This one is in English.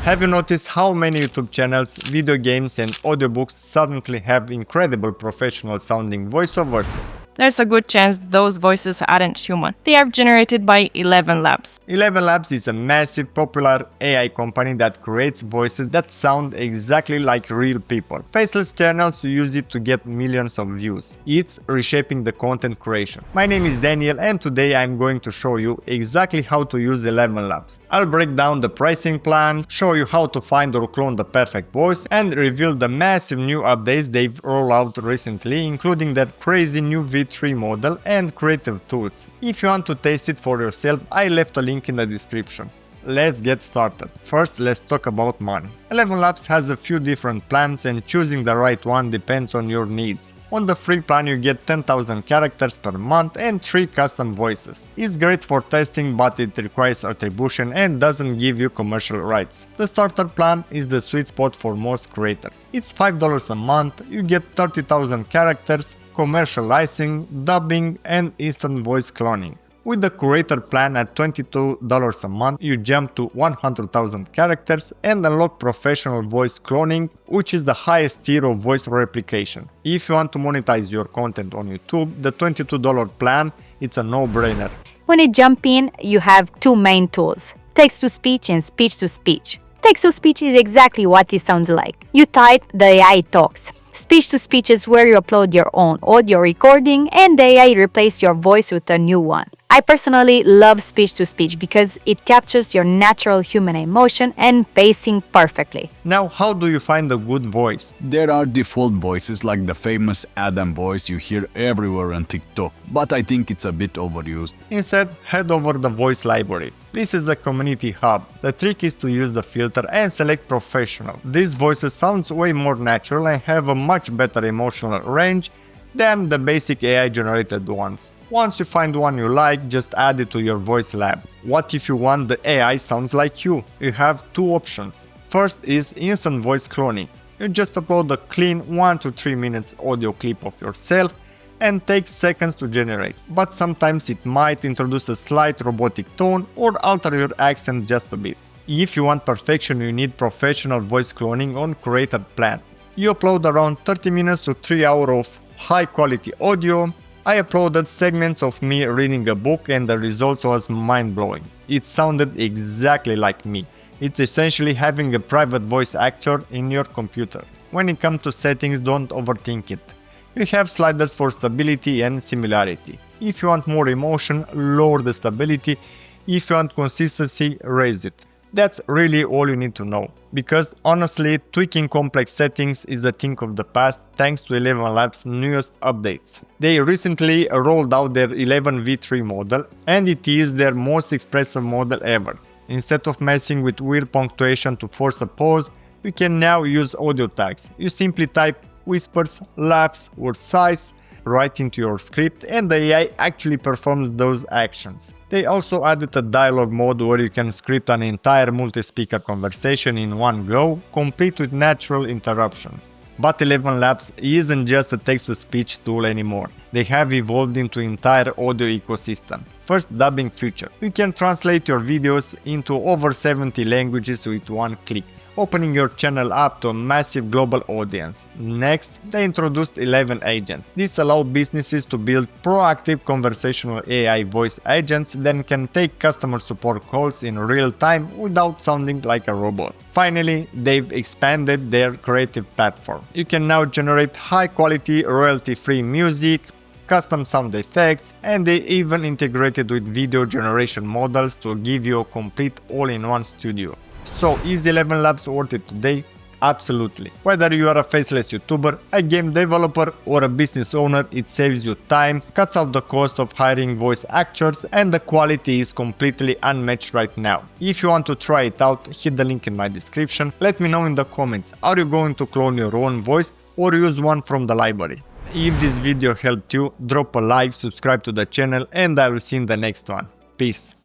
Have you noticed how many YouTube channels, video games and audiobooks suddenly have incredible professional sounding voiceovers? There's a good chance those voices aren't human. They are generated by ElevenLabs. ElevenLabs is a massive, popular AI company that creates voices that sound exactly like real people. Faceless channels use it to get millions of views. It's reshaping the content creation. My name is Daniel and today I'm going to show you exactly how to use ElevenLabs. I'll break down the pricing plans, show you how to find or clone the perfect voice, and reveal the massive new updates they've rolled out recently, including their crazy new V3 model and creative tools. If you want to taste it for yourself, I left a link in the description. Let's get started. First, let's talk about money. ElevenLabs has a few different plans and choosing the right one depends on your needs. On the free plan you get 10,000 characters per month and 3 custom voices. It's great for testing, but it requires attribution and doesn't give you commercial rights. The starter plan is the sweet spot for most creators. It's $5 a month, you get 30,000 characters, commercial licensing, dubbing and instant voice cloning. With the creator plan at $22 a month, you jump to 100,000 characters and unlock professional voice cloning, which is the highest tier of voice replication. If you want to monetize your content on YouTube, the $22 plan, it's a no-brainer. When you jump in, you have two main tools, text-to-speech and speech-to-speech. Text-to-speech is exactly what it sounds like. You type, the AI talks. Speech-to-speech is where you upload your own audio recording and the AI replaces your voice with a new one. I personally love speech-to-speech because it captures your natural human emotion and pacing perfectly. Now, how do you find a good voice? There are default voices like the famous Adam voice you hear everywhere on TikTok, but I think it's a bit overused. Instead, head over the voice library. This is the community hub. The trick is to use the filter and select professional. These voices sound way more natural and have a much better emotional range than the basic AI generated ones. Once you find one you like, just add it to your voice lab. What if you want the AI sounds like you? You have two options. First is instant voice cloning. You just upload a clean 1 to 3 minutes audio clip of yourself and takes seconds to generate, but sometimes it might introduce a slight robotic tone or alter your accent just a bit. If you want perfection, you need professional voice cloning on creator plan. You upload around 30 minutes to 3 hours of high quality audio. I uploaded segments of me reading a book and the results was mind-blowing. It sounded exactly like me. It's essentially having a private voice actor in your computer. When it comes to settings, don't overthink it. You have sliders for stability and similarity. If you want more emotion, lower the stability. If you want consistency, raise it. That's really all you need to know, because honestly, tweaking complex settings is a thing of the past thanks to ElevenLabs' newest updates. They recently rolled out their 11 V3 model and it is their most expressive model ever. Instead of messing with weird punctuation to force a pause, you can now use audio tags. You simply type whispers, laughs or sighs right into your script and the AI actually performs those actions. They also added a dialogue mode where you can script an entire multi-speaker conversation in one go, complete with natural interruptions. But ElevenLabs isn't just a text-to-speech tool anymore. They have evolved into an entire audio ecosystem. First, dubbing feature. You can translate your videos into over 70 languages with one click, opening your channel up to a massive global audience. Next, they introduced ElevenAgents. This allows businesses to build proactive conversational AI voice agents that can take customer support calls in real time without sounding like a robot. Finally, they've expanded their creative platform. You can now generate high-quality, royalty-free music, custom sound effects, and they even integrated with video generation models to give you a complete all-in-one studio. So, is ElevenLabs worth it today? Absolutely. Whether you are a faceless YouTuber, a game developer or a business owner, it saves you time, cuts out the cost of hiring voice actors, and the quality is completely unmatched right now. If you want to try it out, hit the link in my description. Let me know in the comments, are you going to clone your own voice or use one from the library? If this video helped you, drop a like, subscribe to the channel, and I will see you in the next one. Peace.